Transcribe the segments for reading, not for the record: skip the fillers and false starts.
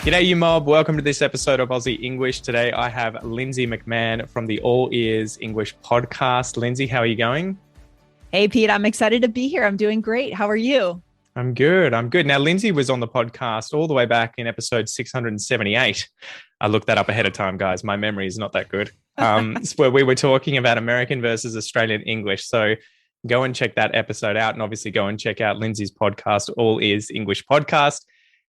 G'day, you mob. Welcome to this episode of Aussie English. Today, I have Lindsay McMahon from the All Ears English podcast. Lindsay, how are you going? Hey, Pete, I'm excited to be here. I'm doing great. How are you? I'm good. Now, Lindsay was on the podcast all the way back in episode 678. I looked that up ahead of time, guys. My memory is not that good. It's where we were talking about American versus Australian English. So go and check that episode out, and obviously go and check out Lindsay's podcast, All Ears English Podcast.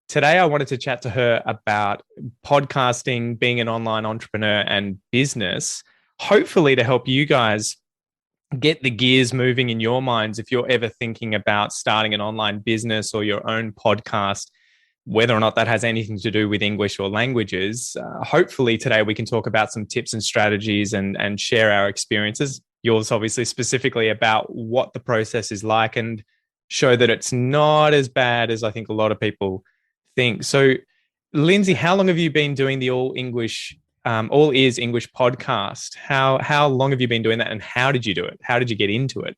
Today, I wanted to chat to her about podcasting, being an online entrepreneur and business, hopefully to help you guys get the gears moving in your minds if you're ever thinking about starting an online business or your own podcast, whether or not that has anything to do with English or languages. Hopefully today we can talk about some tips and strategies and share our experiences, yours obviously specifically about what the process is like, and show that it's not as bad as I think a lot of people think. So, Lindsay, how long have you been doing the All Ears English podcast? How long have you been doing that, and how did you do it? How did you get into it?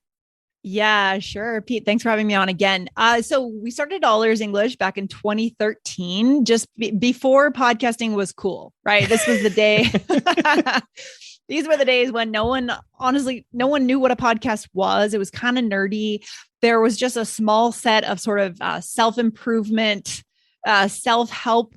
Yeah, sure. Pete, thanks for having me on again. So we started All Ears English back in 2013, just before podcasting was cool, right? This was the day. These were the days when no one knew what a podcast was. It was kind of nerdy. There was just a small set of sort of self-improvement, self-help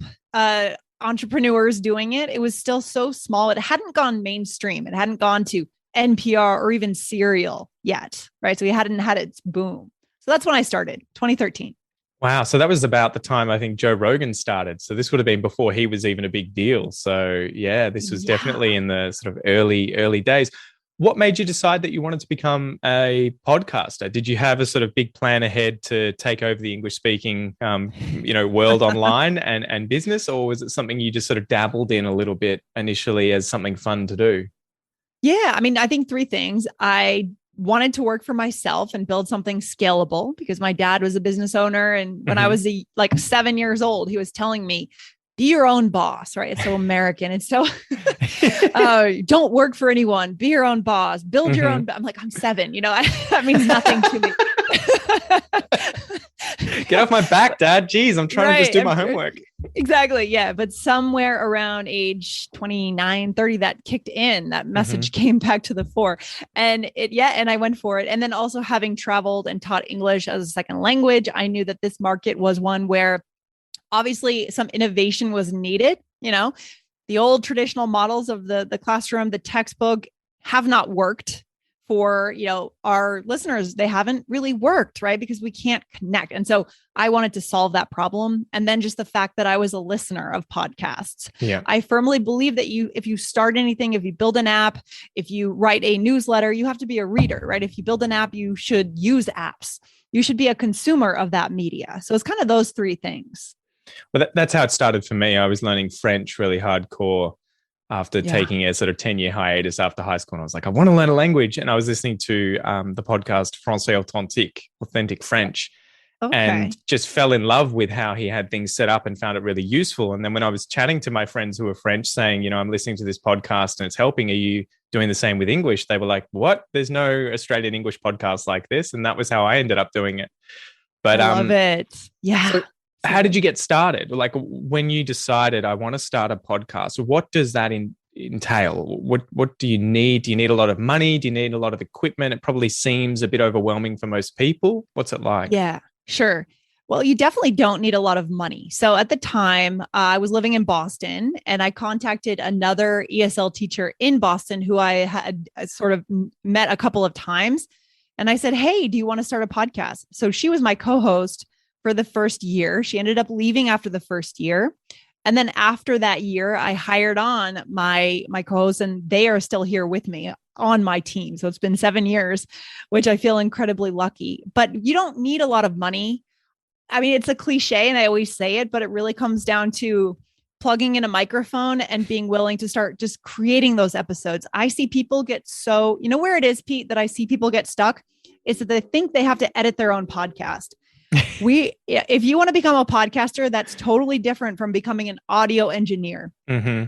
entrepreneurs doing it. It was still so small. It hadn't gone mainstream. It hadn't gone to NPR or even Serial yet, right? So we hadn't had its boom. So that's when I started, 2013. Wow. So that was about the time I think Joe Rogan started. So this would have been before he was even a big deal. So yeah, this was definitely in the sort of early days. What made you decide that you wanted to become a podcaster? Did you have a sort of big plan ahead to take over the English speaking, world online and business, or was it something you just sort of dabbled in a little bit initially as something fun to do? Yeah, I mean, I think three things. I wanted to work for myself and build something scalable because my dad was a business owner, and when I was 7 years old, he was telling me, be your own boss, right? It's so American. It's so, don't work for anyone, be your own boss, build your own. I'm like, I'm 7, that means nothing to me. Get off my back, Dad. Jeez, I'm trying to just do my homework. Exactly. Yeah. But somewhere around age 29, 30, that kicked in, that message came back to the fore, and I went for it. And then also having traveled and taught English as a second language, I knew that this market was one where obviously some innovation was needed. The old traditional models of the classroom, the textbook have not worked for, our listeners. They haven't really worked, right? Because we can't connect. And so I wanted to solve that problem. And then just the fact that I was a listener of podcasts. Yeah. I firmly believe that if you start anything, if you build an app, if you write a newsletter, you have to be a reader, right? If you build an app, you should use apps. You should be a consumer of that media. So it's kind of those three things. Well, that's how it started for me. I was learning French really hardcore after taking a sort of 10-year hiatus after high school. And I was like, I want to learn a language. And I was listening to the podcast Français Authentique, Authentic French, and just fell in love with how he had things set up and found it really useful. And then when I was chatting to my friends who were French saying, I'm listening to this podcast and it's helping, are you doing the same with English? They were like, what? There's no Australian English podcast like this. And that was how I ended up doing it. But I love it. Yeah. So how did you get started? Like when you decided I want to start a podcast, what does that entail? What do you need? Do you need a lot of money? Do you need a lot of equipment? It probably seems a bit overwhelming for most people. What's it like? Yeah, sure. Well, you definitely don't need a lot of money. So at the time, I was living in Boston, and I contacted another ESL teacher in Boston who I had sort of met a couple of times. And I said, hey, do you want to start a podcast? So she was my co-host for the first year. She ended up leaving after the first year. And then after that year, I hired on my co-hosts, and they are still here with me on my team. So it's been 7 years, which I feel incredibly lucky. But you don't need a lot of money. I mean, it's a cliche and I always say it, but it really comes down to plugging in a microphone and being willing to start just creating those episodes. I see people get where it is, Pete, that I see people get stuck is that they think they have to edit their own podcast. If you want to become a podcaster, that's totally different from becoming an audio engineer. If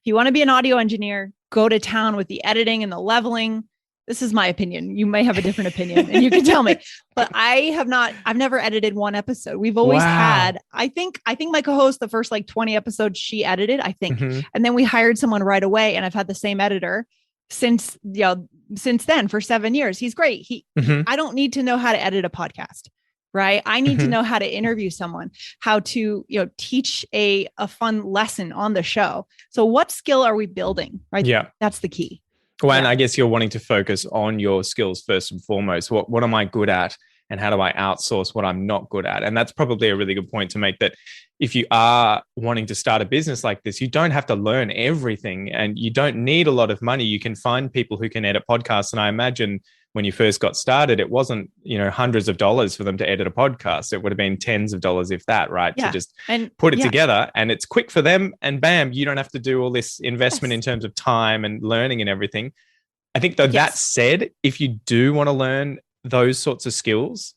you want to be an audio engineer, go to town with the editing and the leveling. this is my opinion. You may have a different opinion and you can tell me, but I've never edited one episode. We've always had, I think my co-host, the first like 20 episodes she edited, I think. Mm-hmm. And then we hired someone right away, and I've had the same editor since then for 7 years. He's great. I don't need to know how to edit a podcast, right? I need to know how to interview someone, how to, teach a fun lesson on the show. So what skill are we building, right? Yeah. That's the key. Well, and I guess you're wanting to focus on your skills first and foremost. What am I good at, and how do I outsource what I'm not good at? And that's probably a really good point to make, that if you are wanting to start a business like this, you don't have to learn everything, and you don't need a lot of money. You can find people who can edit podcasts. And I imagine when you first got started, it wasn't, hundreds of dollars for them to edit a podcast. It would have been tens of dollars, if that, right? Yeah. To just put it together, and it's quick for them, and bam, you don't have to do all this investment in terms of time and learning and everything. I think though, that said, if you do want to learn those sorts of skills,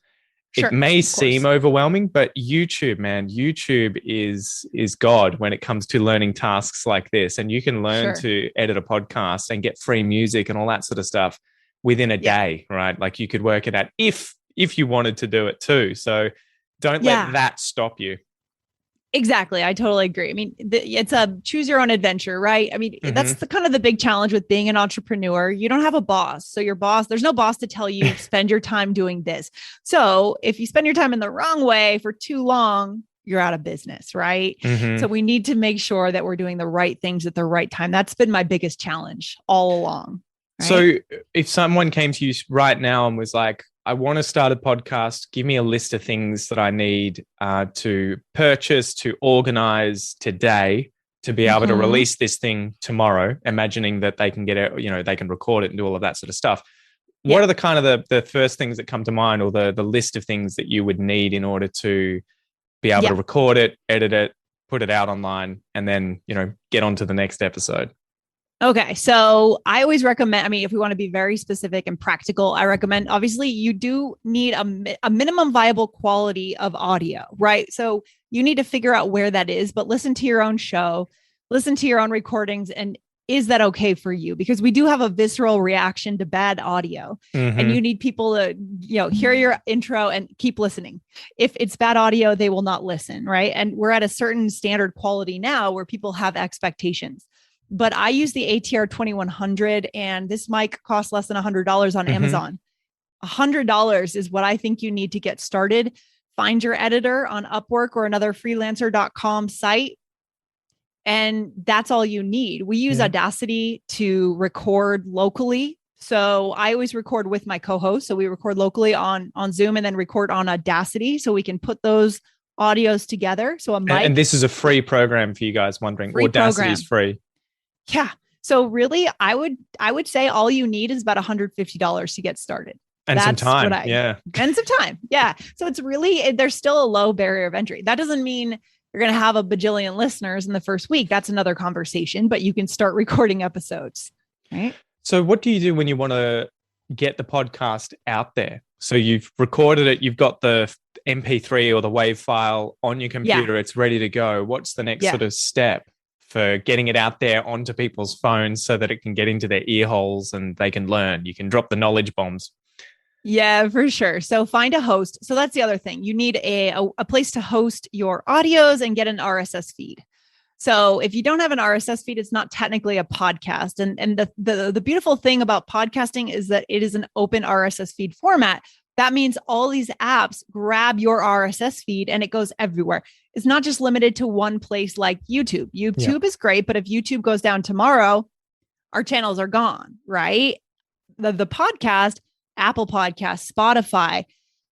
it may seem overwhelming, but YouTube, man, YouTube is God when it comes to learning tasks like this. And you can learn to edit a podcast and get free music and all that sort of stuff within a day, right? Like you could work it out if you wanted to do it too. So don't let that stop you. Exactly. I totally agree. I mean, it's a choose your own adventure, right? I mean, that's the kind of the big challenge with being an entrepreneur. You don't have a boss. So there's no boss to tell you, spend your time doing this. So if you spend your time in the wrong way for too long, you're out of business, right? So we need to make sure that we're doing the right things at the right time. That's been my biggest challenge all along. Right? So if someone came to you right now and was like, I want to start a podcast, give me a list of things that I need to purchase, to organize today to be able to release this thing tomorrow, imagining that they can get it, they can record it and do all of that sort of stuff. What are the kind of the first things that come to mind, or the list of things that you would need in order to be able to record it, edit it, put it out online, and then, get on to the next episode? Okay. So I always recommend, if we want to be very specific and practical, I recommend, obviously you do need a minimum viable quality of audio, right? So you need to figure out where that is, but listen to your own show, listen to your own recordings. And is that okay for you? Because we do have a visceral reaction to bad audio, and you need people to, hear your intro and keep listening. If it's bad audio, they will not listen. Right. And we're at a certain standard quality now where people have expectations. But I use the ATR 2100, and this mic costs less than $100 on Amazon. $100 is what I think you need to get started. Find your editor on Upwork or another freelancer.com site. And that's all you need. We use Audacity to record locally. So I always record with my co-host. So we record locally on Zoom and then record on Audacity, so we can put those audios together. So a mic. And this is a free program for you guys wondering. Audacity is free. Yeah. So really, I would say all you need is about $150 to get started. And that's some time. And some time. Yeah. So it's really, there's still a low barrier of entry. That doesn't mean you're going to have a bajillion listeners in the first week. That's another conversation, but you can start recording episodes. Right. So what do you do when you want to get the podcast out there? So you've recorded it, you've got the MP3 or the WAV file on your computer, it's ready to go. What's the next sort of step for getting it out there onto people's phones so that it can get into their ear holes and they can learn? You can drop the knowledge bombs. Yeah, for sure. So find a host. So that's the other thing. You need a place to host your audios and get an RSS feed. So if you don't have an RSS feed, it's not technically a podcast. And the beautiful thing about podcasting is that it is an open RSS feed format. That means all these apps grab your RSS feed and it goes everywhere. It's not just limited to one place like YouTube. YouTube is great, but if YouTube goes down tomorrow, our channels are gone, right? The podcast, Apple Podcasts, Spotify,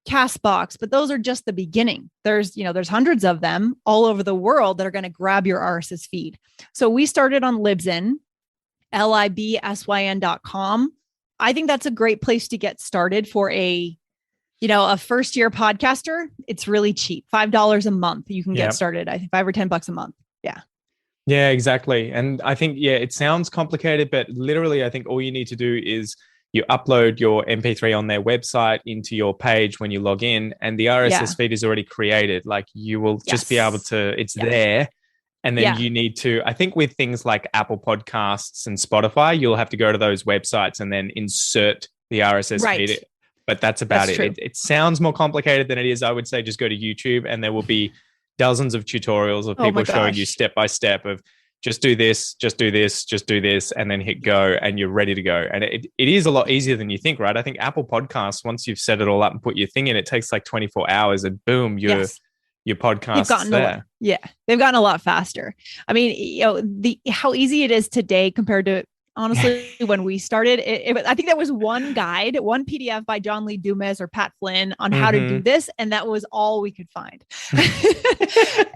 Castbox, but those are just the beginning. There's hundreds of them all over the world that are going to grab your RSS feed. So we started on Libsyn, libsyn.com. I think that's a great place to get started for a first year podcaster. It's really cheap. $5 a month. You can get started. I think $5 or $10 a month. Yeah. Yeah, exactly. And I think, it sounds complicated, but literally I think all you need to do is you upload your MP3 on their website into your page when you log in, and the RSS feed is already created. Like you will just be able to, it's there. And then you need to, I think with things like Apple Podcasts and Spotify, you'll have to go to those websites and then insert the RSS feed. But that's about it. It sounds more complicated than it is. I would say just go to YouTube and there will be dozens of tutorials of people showing you step by step of just do this, just do this, just do this, and then hit go and you're ready to go. And it is a lot easier than you think, right? I think Apple Podcasts, once you've set it all up and put your thing in, it takes like 24 hours and boom, your podcast's there. They've gotten a lot faster. I mean, how easy it is today compared to, honestly, when we started, I think there was one guide, one PDF by John Lee Dumas or Pat Flynn on how to do this. And that was all we could find.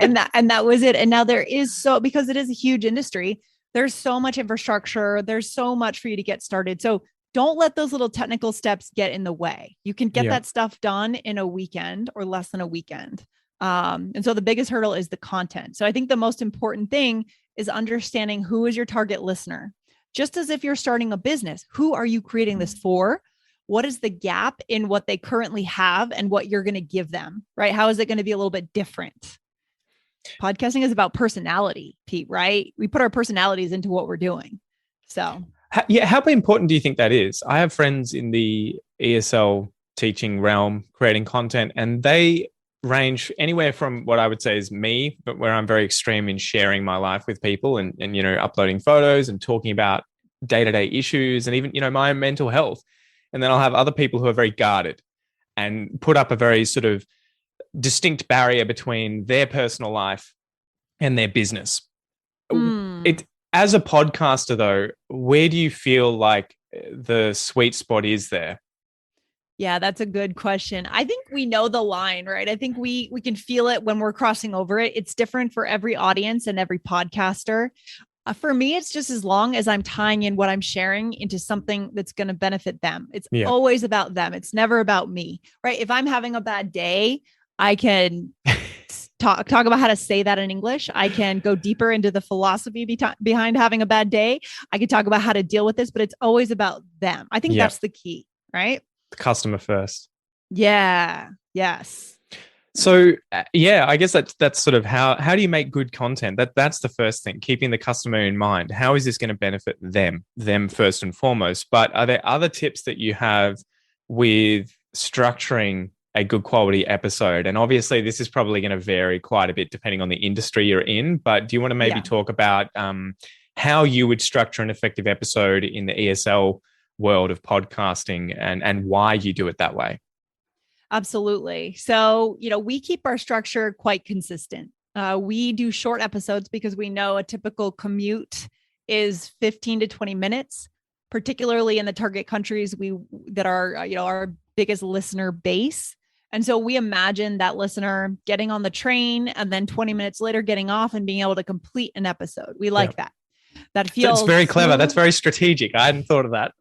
and that was it. And now there is because it is a huge industry, there's so much infrastructure. There's so much for you to get started. So don't let those little technical steps get in the way. You can get that stuff done in a weekend or less than a weekend. And so the biggest hurdle is the content. So I think the most important thing is understanding who is your target listener. Just as if you're starting a business, who are you creating this for? What is the gap in what they currently have and what you're going to give them, right? How is it going to be a little bit different? Podcasting is about personality, Pete, right? We put our personalities into what we're doing. So, how important do you think that is? I have friends in the ESL teaching realm creating content, and they range anywhere from what I would say is me, but where I'm very extreme in sharing my life with people and uploading photos and talking about day-to-day issues and even, my mental health. And then I'll have other people who are very guarded and put up a very sort of distinct barrier between their personal life and their business. As a podcaster though, where do you feel like the sweet spot is there? Yeah, that's a good question. I think we know the line, right? I think we can feel it when we're crossing over it. It's different for every audience and every podcaster. For me, it's just as long as I'm tying in what I'm sharing into something that's going to benefit them. It's always about them. It's never about me, right? If I'm having a bad day, I can talk about how to say that in English. I can go deeper into the philosophy behind having a bad day. I can talk about how to deal with this, but it's always about them. I think that's the key, right? Customer first. Yeah. Yes. So I guess that's sort of how do you make good content? That's the first thing, keeping the customer in mind. How is this going to benefit them first and foremost? But are there other tips that you have with structuring a good quality episode? And obviously this is probably going to vary quite a bit depending on the industry you're in, but do you want to maybe talk about how you would structure an effective episode in the ESL world of podcasting and why you do it that way? Absolutely. So, we keep our structure quite consistent. We do short episodes because we know a typical commute is 15 to 20 minutes, particularly in the target countries that are, our biggest listener base. And so we imagine that listener getting on the train and then 20 minutes later getting off and being able to complete an episode. We like that. That feels That's very clever. That's very strategic. I hadn't thought of that.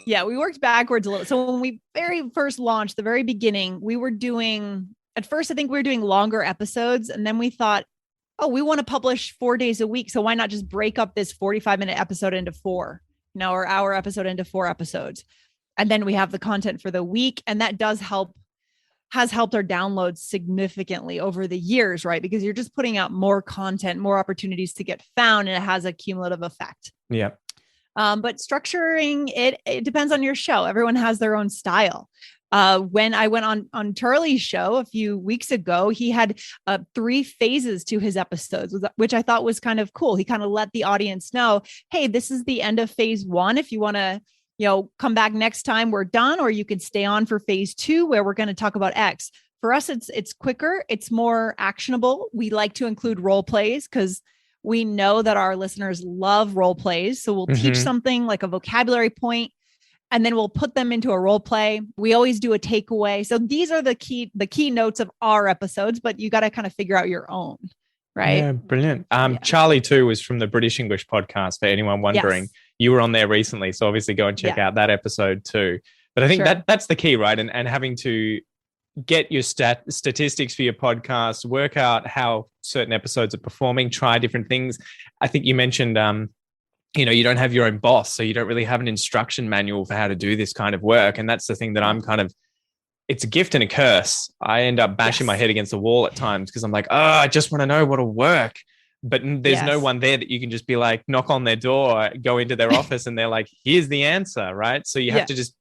Yeah, we worked backwards a little. So when we very first launched, the very beginning, at first, I think we were doing longer episodes. And then we thought, we want to publish 4 days a week. So why not just break up this 45-minute episode into 4, or hour episode into 4 episodes. And then we have the content for the week. And that has helped our downloads significantly over the years, right? Because you're just putting out more content, more opportunities to get found, and it has a cumulative effect. Yeah. But structuring it depends on your show. Everyone has their own style. When I went on Charlie's show a few weeks ago, he had 3 phases to his episodes, which I thought was kind of cool. He kind of let the audience know, hey, this is the end of phase 1. If you want to, come back next time, we're done, or you can stay on for phase 2 where we're going to talk about X. For us, it's quicker. It's more actionable. We like to include role plays because we know that our listeners love role plays. So we'll teach something like a vocabulary point, and then we'll put them into a role play. We always do a takeaway. So these are the key notes of our episodes, but you got to kind of figure out your own, right? Yeah, brilliant. Charlie too was from the British English podcast, for anyone wondering. Yes. You were on there recently, so obviously go and check out that episode too. But I think that's the key, right? And having to get your statistics for your podcast, work out how certain episodes are performing, try different things. I think you mentioned, you don't have your own boss, so you don't really have an instruction manual for how to do this kind of work. And that's the thing that I'm it's a gift and a curse. I end up bashing my head against the wall at times because I'm like, I just want to know what'll work. but there's no Yes. one there that you can just be like, knock on their door, go into their office, and they're like, here's the answer, right? So you have Yeah. to just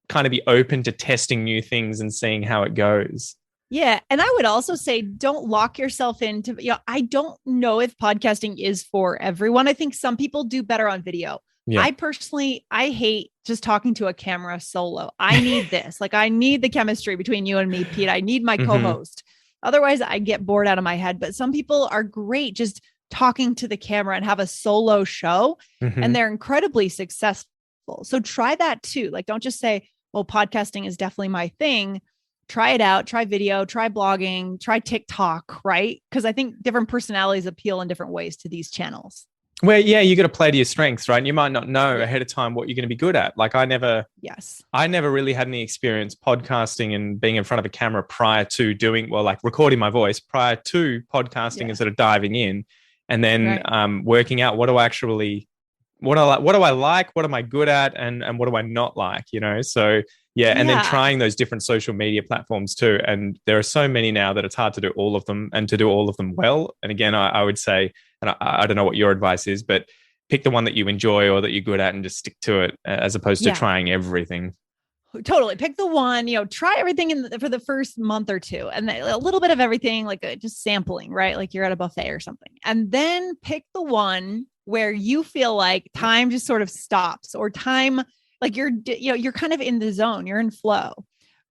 kind of be open to testing new things and seeing how it goes. Yeah. And I would also say, don't lock yourself into, I don't know if podcasting is for everyone. I think some people do better on video. Yeah. I personally, I hate just talking to a camera solo. I need this. Like, I need the chemistry between you and me, Pete. I need my co-host. Otherwise, I get bored out of my head. But some people are great just talking to the camera and have a solo show, and they're incredibly successful. So try that too. Like, don't just say, well, podcasting is definitely my thing. Try it out, try video, try blogging, try TikTok, right? Because I think different personalities appeal in different ways to these channels. Well, yeah, you got to play to your strengths, right? And you might not know ahead of time what you're going to be good at. Like I never really had any experience podcasting and being in front of a camera prior to doing, well, like recording my voice prior to podcasting and sort of diving in, and then working out what do I actually, what do I like, what am I good at, and what do I not like, you know? So and then trying those different social media platforms too. And there are so many now that it's hard to do all of them and to do all of them well. And again, I would say, and I don't know what your advice is, but pick the one that you enjoy or that you're good at and just stick to it as opposed to trying everything. Totally. Pick the one, try everything for the first month or two, and a little bit of everything, like just sampling, right? Like you're at a buffet or something. And then pick the one where you feel like time just sort of stops, or time, like you're kind of in the zone, you're in flow,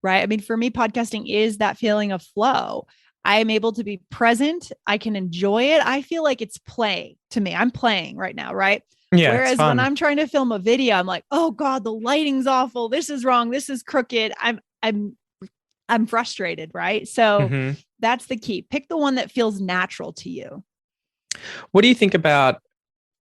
right? I mean, for me, podcasting is that feeling of flow. I am able to be present. I can enjoy it. I feel like it's play to me. I'm playing right now, right? Yeah. Whereas when I'm trying to film a video, I'm like, oh God, the lighting's awful. This is wrong. This is crooked. I'm frustrated, right? So that's the key. Pick the one that feels natural to you. What do you think about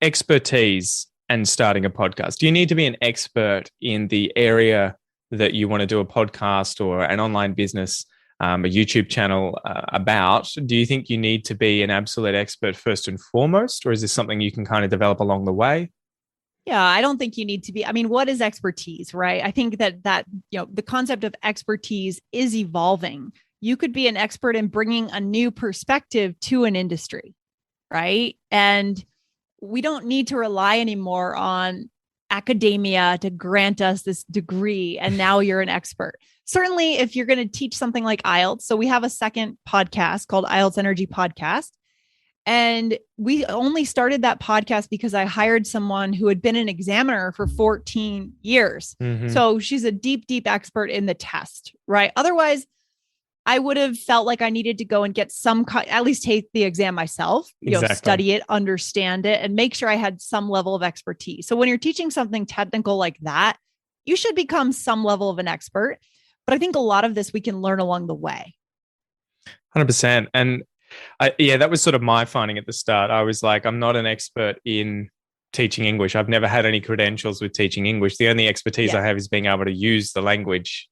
expertise and starting a podcast? Do you need to be an expert in the area that you want to do a podcast or an online business, a YouTube channel about? Do you think you need to be an absolute expert first and foremost, or is this something you can kind of develop along the way? Yeah, I don't think you need to be. I mean, what is expertise, right? I think that the concept of expertise is evolving. You could be an expert in bringing a new perspective to an industry, right? And we don't need to rely anymore on academia to grant us this degree, and now you're an expert. Certainly, if you're going to teach something like IELTS. So we have a second podcast called IELTS Energy Podcast. And we only started that podcast because I hired someone who had been an examiner for 14 years. So she's a deep, deep expert in the test, right? Otherwise, I would have felt like I needed to go and get at least take the exam myself, study it, understand it, and make sure I had some level of expertise. So when you're teaching something technical like that, you should become some level of an expert. But I think a lot of this we can learn along the way. 100%. And that was sort of my finding at the start. I was like, I'm not an expert in teaching English. I've never had any credentials with teaching English. The only expertise I have is being able to use the language,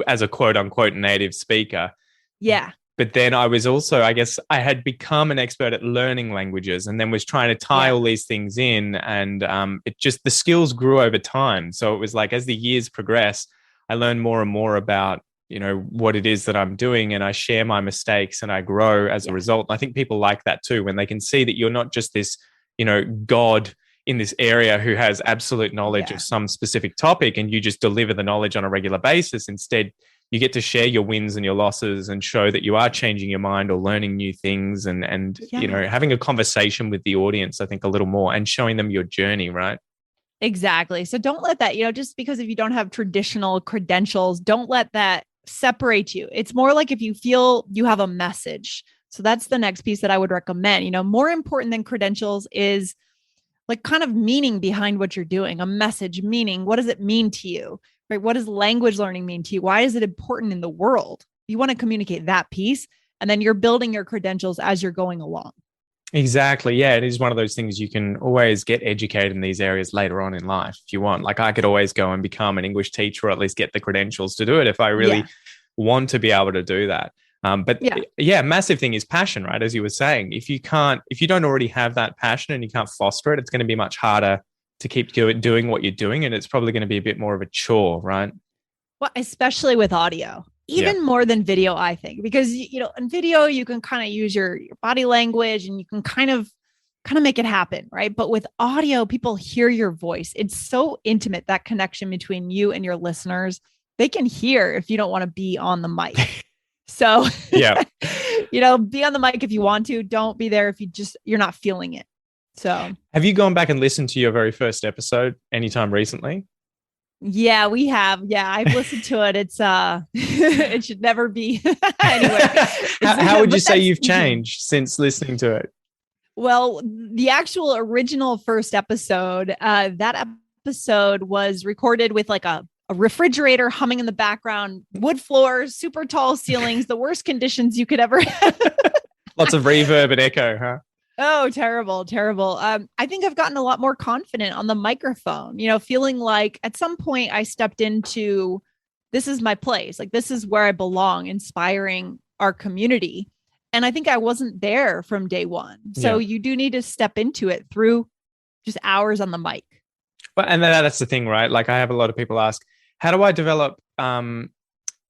as a quote unquote native speaker. Yeah. But then I was also, I guess I had become an expert at learning languages and then was trying to tie all these things in. And the skills grew over time. So it was like, as the years progress, I learned more and more about, what it is that I'm doing, and I share my mistakes and I grow as a result. And I think people like that too, when they can see that you're not just this, God in this area who has absolute knowledge of some specific topic and you just deliver the knowledge on a regular basis. Instead, you get to share your wins and your losses and show that you are changing your mind or learning new things and having a conversation with the audience, I think, a little more, and showing them your journey, right? Exactly. So don't let that, just because if you don't have traditional credentials, don't let that separate you. It's more like if you feel you have a message. So that's the next piece that I would recommend. More important than credentials is like kind of meaning behind what you're doing, a message, meaning. What does it mean to you? Right? What does language learning mean to you? Why is it important in the world? You want to communicate that piece, and then you're building your credentials as you're going along. Exactly. Yeah, it is one of those things. You can always get educated in these areas later on in life if you want. Like I could always go and become an English teacher, or at least get the credentials to do it if I really want to be able to do that. Massive thing is passion, right? As you were saying, if you don't already have that passion and you can't foster it, it's going to be much harder to keep doing what you're doing. And it's probably going to be a bit more of a chore, right? Well, especially with audio. Even more than video, I think, because, in video, you can kind of use your body language and you can kind of kind of make it happen, right? But with audio, people hear your voice. It's so intimate, that connection between you and your listeners. They can hear if you don't want to be on the mic. So, Yeah. be on the mic if you want to. Don't be there if you're not feeling it. So, have you gone back and listened to your very first episode anytime recently? yeah, we have. Yeah, I've listened to it. It's it should never be anyway. How would you say you've changed since listening to it? Well, the actual original first episode, that episode was recorded with like a refrigerator humming in the background, wood floors, super tall ceilings, the worst conditions you could ever have. Lots of reverb and echo, huh? Oh, terrible, terrible. I think I've gotten a lot more confident on the microphone, feeling like at some point I stepped into, this is my place. Like, this is where I belong, inspiring our community. And I think I wasn't there from day one. So you do need to step into it through just hours on the mic. Well, and that's the thing, right? Like, I have a lot of people ask, how do I develop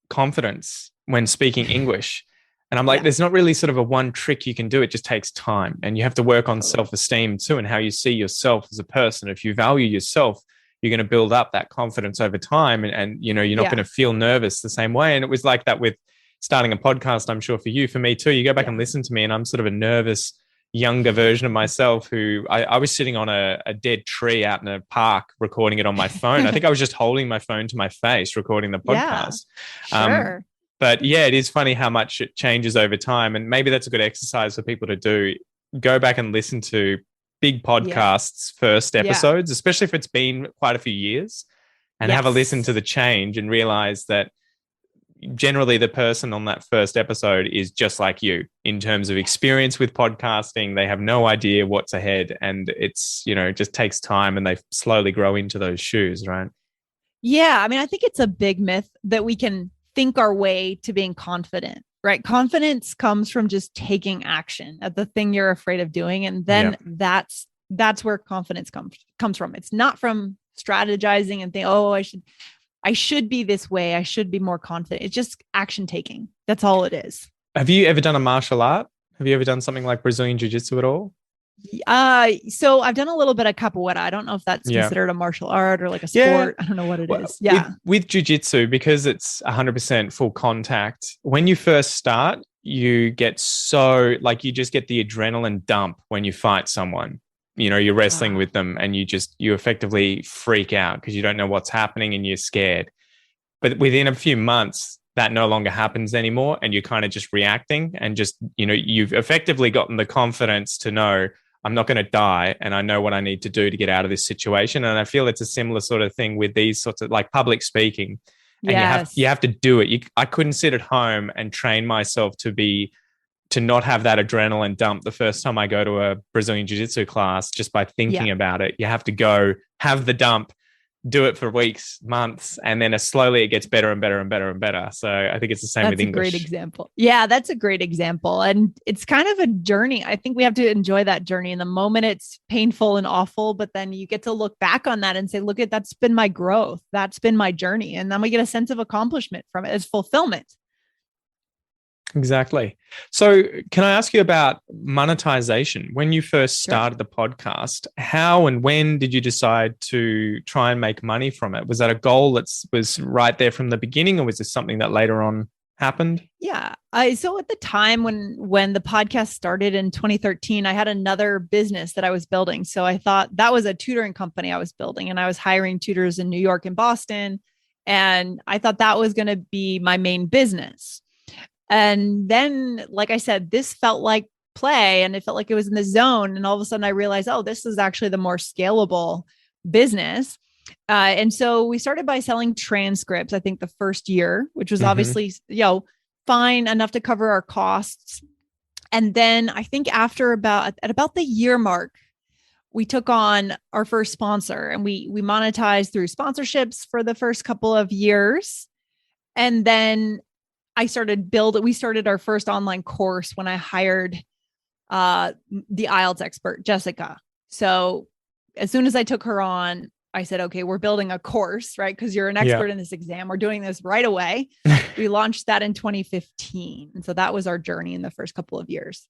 confidence when speaking English? And I'm like, there's not really sort of a one trick you can do. It just takes time, and you have to work on self-esteem too, and how you see yourself as a person. If you value yourself, you're going to build up that confidence over time, and you're not going to feel nervous the same way. And it was like that with starting a podcast, I'm sure for you, for me too. You go back and listen to me, and I'm sort of a nervous, younger version of myself who I was sitting on a dead tree out in a park recording it on my phone. I think I was just holding my phone to my face recording the podcast. Sure. But yeah, it is funny how much it changes over time. And maybe that's a good exercise for people to do. Go back and listen to big podcasts' first episodes, especially if it's been quite a few years, and have a listen to the change and realize that generally the person on that first episode is just like you in terms of experience with podcasting. They have no idea what's ahead, and it's, it just takes time, and they slowly grow into those shoes, right? Yeah. I mean, I think it's a big myth that we can think our way to being confident, right? Confidence comes from just taking action at the thing you're afraid of doing. And then that's where confidence comes from. It's not from strategizing and think, oh, I should be this way. I should be more confident. It's just action taking. That's all it is. Have you ever done a martial art? Have you ever done something like Brazilian Jiu-Jitsu at all? So I've done a little bit of capoeira. I don't know if that's considered a martial art or like a sport. I don't know what it is. Yeah. With Jiu-Jitsu, because it's 100% full contact, when you first start, you get you just get the adrenaline dump when you fight someone. You're wrestling with them, and you effectively freak out because you don't know what's happening and you're scared. But within a few months, that no longer happens anymore, and you're kind of just reacting, and just, you've effectively gotten the confidence to know, I'm not going to die, and I know what I need to do to get out of this situation. And I feel it's a similar sort of thing with these sorts of like public speaking. And you have to do it. I couldn't sit at home and train myself to not have that adrenaline dump the first time I go to a Brazilian Jiu-Jitsu class just by thinking about it. You have to go have the dump, do it for weeks, months, and then slowly it gets better and better and better and better. So I think it's the same with English. That's a great example. Yeah, that's a great example. And it's kind of a journey. I think we have to enjoy that journey. In the moment, it's painful and awful, but then you get to look back on that and say, look, that's been my growth. That's been my journey. And then we get a sense of accomplishment from it as fulfillment. Exactly. So can I ask you about monetization? When you first started the podcast, how and when did you decide to try and make money from it? Was that a goal that was right there from the beginning, or was this something that later on happened? Yeah. So at the time when the podcast started in 2013, I had another business that I was building. So I thought that was a tutoring company I was building, and I was hiring tutors in New York and Boston. And I thought that was going to be my main business. And then, like I said, this felt like play, and it felt like it was in the zone. And all of a sudden I realized, oh, this is actually the more scalable business. And so we started by selling transcripts, I think the first year, which was obviously, fine enough to cover our costs. And then I think at about the year mark, we took on our first sponsor, and we monetized through sponsorships for the first couple of years. And then we started our first online course when I hired the IELTS expert, Jessica. So as soon as I took her on, I said, okay, we're building a course, right? Because you're an expert in this exam. We're doing this right away. We launched that in 2015. And so that was our journey in the first couple of years.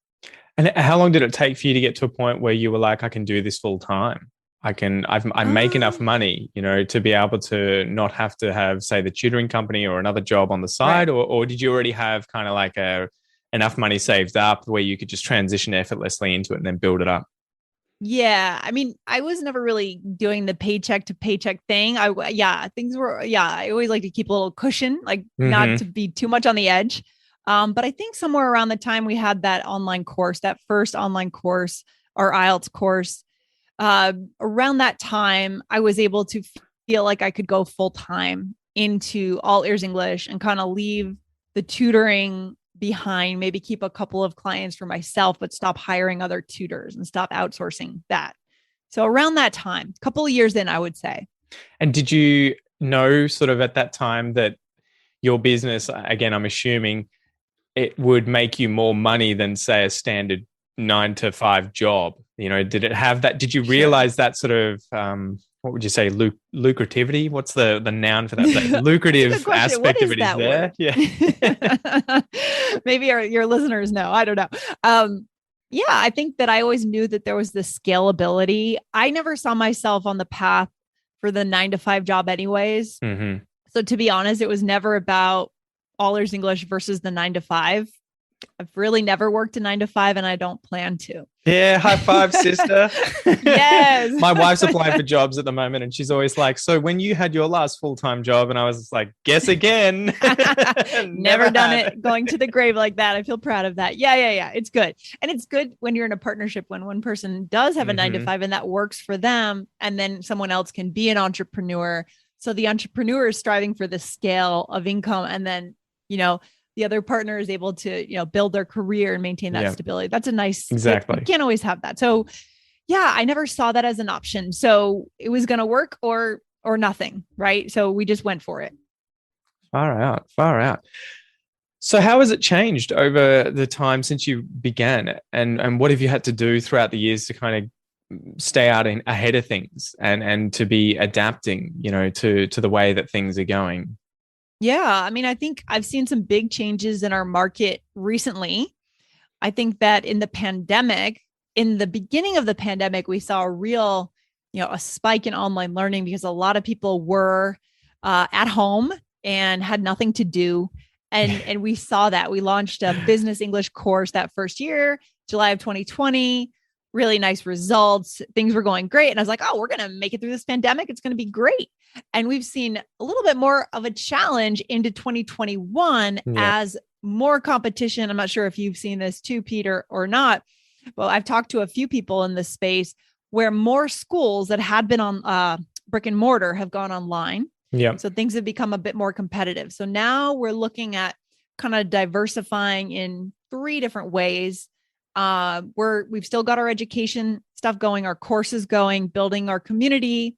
And how long did it take for you to get to a point where you were like, I can do this full time? I make enough money, to be able to not have to have, say, the tutoring company or another job on the side, Right. or did you already have kind of like enough money saved up where you could just transition effortlessly into it and then build it up? Yeah. I mean, I was never really doing the paycheck to paycheck thing. I always like to keep a little cushion, like not Mm-hmm. to be too much on the edge. But I think somewhere around the time we had that online course, that first online course, our IELTS course, around that time, I was able to feel like I could go full time into all ears English and kind of leave the tutoring behind, maybe keep a couple of clients for myself, but stop hiring other tutors and stop outsourcing that. So around that time, a couple of years in, I would say. And did you know sort of at that time that your business, again, I'm assuming it would make you more money than, say, a standard 9 to 5 job? Did it have that? Did you Sure. realize that sort of, what would you say, lucrativity? What's the noun for that? The That's a good lucrative question. What aspect of is it is that there. word? Yeah. Maybe your listeners know. I don't know. Yeah, I think that I always knew that there was the scalability. I never saw myself on the path for the 9 to 5 job, anyways. Mm-hmm. So to be honest, it was never about all ears English versus the 9 to 5. I've really never worked a 9 to 5 and I don't plan to. Yeah, high five, sister. Yes. My wife's applying for jobs at the moment, and she's always like, "So when you had your last full-time job?" And I was just like, "Guess again." Never Never done had. it going to the grave like that. I feel proud of that. Yeah. It's good. And it's good when you're in a partnership, when one person does have a 9 to 5 and that works for them. And then someone else can be an entrepreneur. So the entrepreneur is striving for the scale of income. And then, the other partner is able to, build their career and maintain that Yeah, stability. That's a nice, but you exactly. can't always have that. So yeah, I never saw that as an option. So it was going to work or nothing. Right. So we just went for it. Far out, far out. So how has it changed over the time since you began, and what have you had to do throughout the years to kind of stay out ahead of things and to be adapting, to the way that things are going? Yeah. I mean, I think I've seen some big changes in our market recently. I think that in the beginning of the pandemic, we saw a real, a spike in online learning because a lot of people were at home and had nothing to do. And we saw that. We launched a business English course that first year, July of 2020. Really nice results. Things were going great. And I was like, oh, we're going to make it through this pandemic. It's going to be great. And we've seen a little bit more of a challenge into 2021 Yeah. as more competition. I'm not sure if you've seen this too, Peter, or not. Well, I've talked to a few people in this space where more schools that had been on brick and mortar have gone online. Yeah. So things have become a bit more competitive. So now we're looking at kind of diversifying in 3 different ways. We've still got our education stuff going, our courses going, building our community.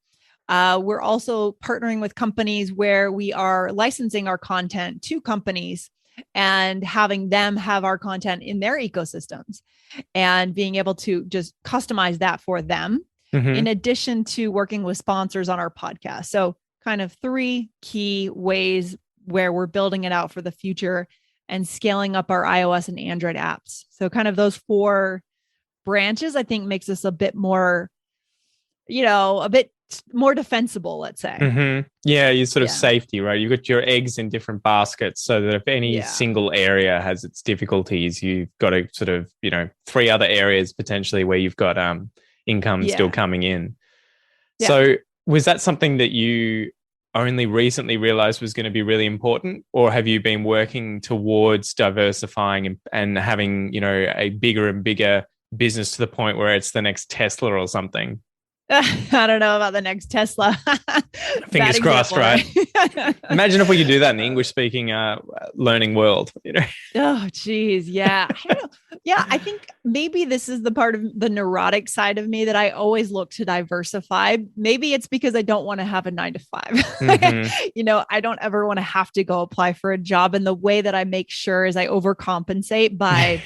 We're also partnering with companies where we are licensing our content to companies and having them have our content in their ecosystems and being able to just customize that for them, in Mm-hmm. addition to working with sponsors on our podcast. So kind of 3 key ways where we're building it out for the future and scaling up our iOS and Android apps. So kind of those 4 branches, I think makes us a bit more, a bit more defensible, let's say. Mm-hmm. Yeah, you sort of Yeah. safety, right? You've got your eggs in different baskets so that if any Yeah. single area has its difficulties, you've got to sort of, 3 other areas potentially where you've got income still Yeah. coming in. Yeah. So was that something that you only recently realized was going to be really important, or have you been working towards diversifying and having, a bigger and bigger business to the point where it's the next Tesla or something? I don't know about the next Tesla. Fingers crossed, right? Right? Imagine if we could do that in the English speaking learning world, Oh, geez. Yeah. I don't know. Yeah. I think maybe this is the part of the neurotic side of me that I always look to diversify. Maybe it's because I don't want to have a 9 to 5. Mm-hmm. I don't ever want to have to go apply for a job. And the way that I make sure is I overcompensate by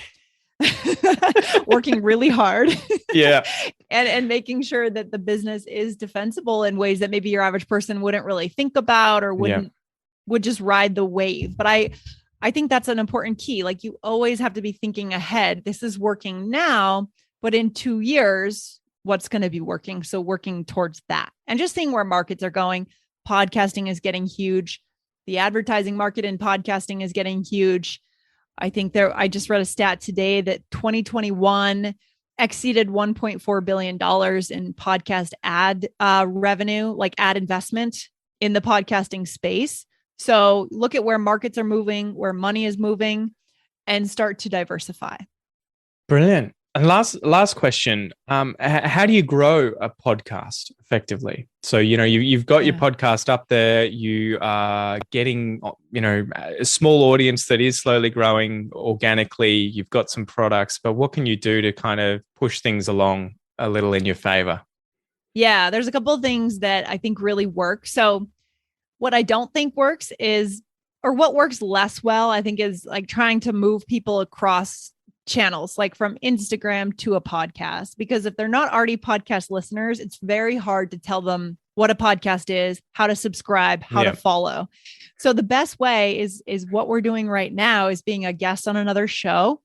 working really hard Yeah. and making sure that the business is defensible in ways that maybe your average person wouldn't really think about or Yeah. would just ride the wave. But I think that's an important key. Like you always have to be thinking ahead. This is working now, but in 2 years, what's going to be working? So working towards that and just seeing where markets are going. Podcasting is getting huge. The advertising market in podcasting is getting huge. I think I just read a stat today that 2021 exceeded $1.4 billion in podcast ad revenue, like ad investment in the podcasting space. So look at where markets are moving, where money is moving, and start to diversify. Brilliant. And last question. How do you grow a podcast effectively? So, you've got your podcast up there. You are getting, a small audience that is slowly growing organically. You've got some products, but what can you do to kind of push things along a little in your favor? Yeah, there's a couple of things that I think really work. So what I don't think works is, or what works less well, I think is like trying to move people across channels, like from Instagram to a podcast, because if they're not already podcast listeners, it's very hard to tell them what a podcast is, how to subscribe, how to follow. So the best way is what we're doing right now is being a guest on another show,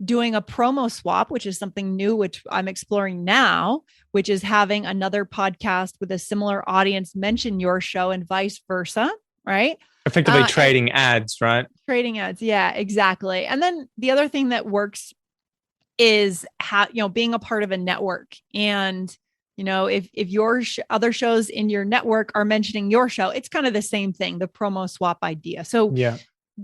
doing a promo swap, which is something new, which I'm exploring now, which is having another podcast with a similar audience mention your show and vice versa, right? Effectively trading ads, right? Trading ads. Yeah, exactly. And then the other thing that works is being a part of a network. And, if your other shows in your network are mentioning your show, it's kind of the same thing, the promo swap idea. So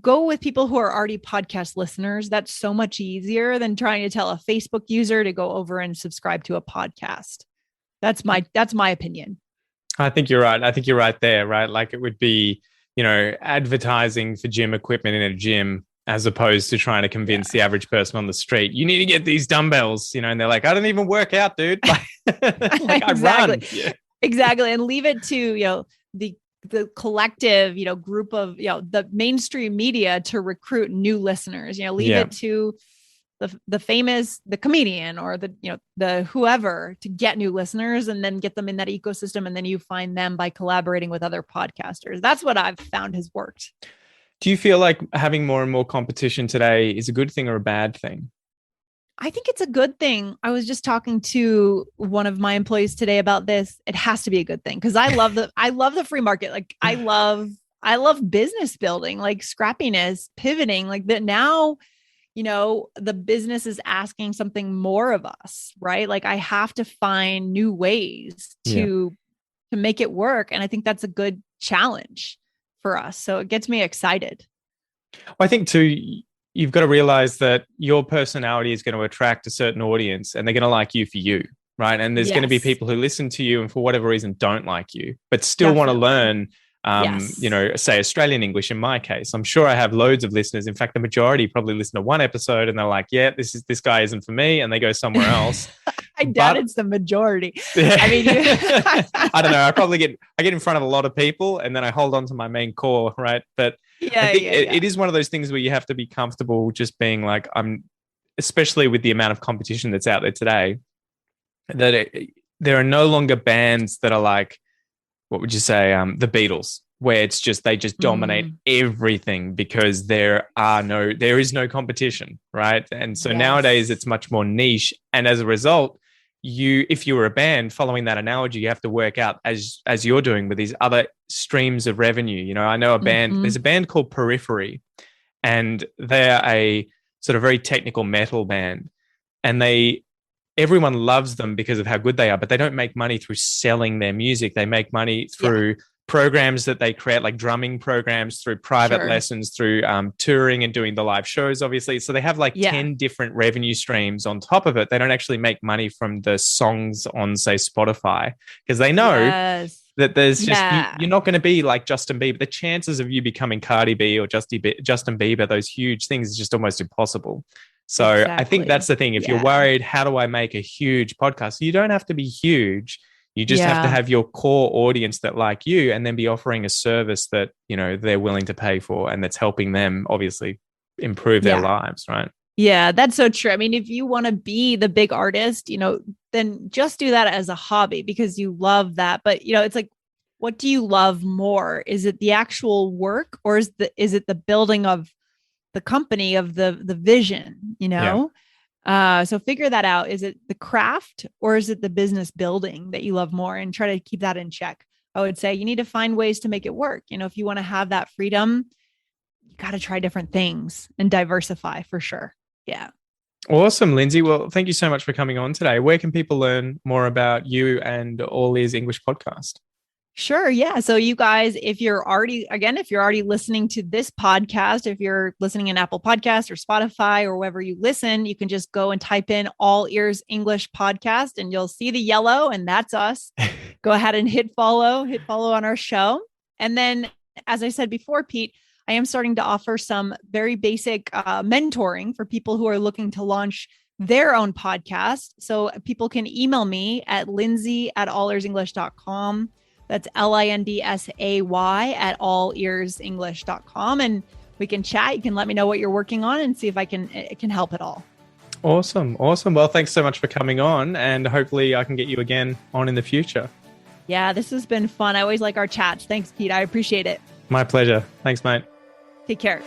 go with people who are already podcast listeners. That's so much easier than trying to tell a Facebook user to go over and subscribe to a podcast. That's my opinion. I think you're right. I think you're right there, right? Like it would be, advertising for gym equipment in a gym as opposed to trying to convince the average person on the street, you need to get these dumbbells, and they're like, I don't even work out, dude. Like I run. Yeah. Exactly. And leave it to, the collective, group of, the mainstream media to recruit new listeners, leave it to the comedian or the whoever to get new listeners and then get them in that ecosystem. And then you find them by collaborating with other podcasters. That's what I've found has worked. Do you feel like having more and more competition today is a good thing or a bad thing? I think it's a good thing. I was just talking to one of my employees today about this. It has to be a good thing because I love the free market. Like I love business building, like scrappiness, pivoting, like that now. The business is asking something more of us, right? Like I have to find new ways to make it work. And I think that's a good challenge for us. So it gets me excited. Well, I think too, you've got to realize that your personality is going to attract a certain audience and they're going to like you for you, right? And there's going to be people who listen to you and for whatever reason don't like you, but still want to learn say Australian English in my case. I'm sure I have loads of listeners. In fact, the majority probably listen to one episode and they're like, yeah, this guy isn't for me. And they go somewhere else. I doubt it's the majority. I mean, I don't know. I get in front of a lot of people and then I hold on to my main core. Right. But I think it is one of those things where you have to be comfortable just being like, especially with the amount of competition that's out there today, that there are no longer bands that are like, what would you say? The Beatles, where it's just, they just dominate everything because there is no competition, right? And so nowadays it's much more niche. And as a result, if you were a band following that analogy, you have to work out as you're doing with these other streams of revenue. I know a band, there's a band called Periphery and they're a sort of very technical metal band and everyone loves them because of how good they are, but they don't make money through selling their music. They make money through programs that they create, like drumming programs, through private lessons, through touring and doing the live shows, obviously. So they have 10 different revenue streams on top of it. They don't actually make money from the songs on, say, Spotify, because they know that there's just, you're not going to be like Justin Bieber. The chances of you becoming Cardi B or Justin Bieber, those huge things, is just almost impossible. So I think that's the thing. If you're worried, how do I make a huge podcast? You don't have to be huge. You just have to have your core audience that like you and then be offering a service that, they're willing to pay for and that's helping them obviously improve their lives, right? Yeah, that's so true. I mean, if you want to be the big artist, then just do that as a hobby because you love that. But, it's like, what do you love more? Is it the actual work or is it the building of the company of the vision, you know? So figure that out. Is it the craft or is it the business building that you love more, and try to keep that in check? I would say you need to find ways to make it work. You know, if you want to have that freedom, you got to try different things and diversify for sure. Yeah. Awesome, Lindsay. Well, thank you so much for coming on today. Where can people learn more about you and All Ears English podcast? Sure. Yeah. So you guys, if you're already listening to this podcast, if you're listening in Apple Podcast or Spotify or wherever you listen, you can just go and type in All Ears English Podcast and you'll see the yellow, and that's us. Go ahead and hit follow on our show. And then, as I said before, Pete, I am starting to offer some very basic mentoring for people who are looking to launch their own podcast. So people can email me at lindsay@allearsenglish.com. That's LINDSAY at allearsenglish.com. And we can chat. You can let me know what you're working on and see if it can help at all. Awesome. Well, thanks so much for coming on, and hopefully I can get you again on in the future. Yeah, this has been fun. I always like our chats. Thanks, Pete. I appreciate it. My pleasure. Thanks, mate. Take care.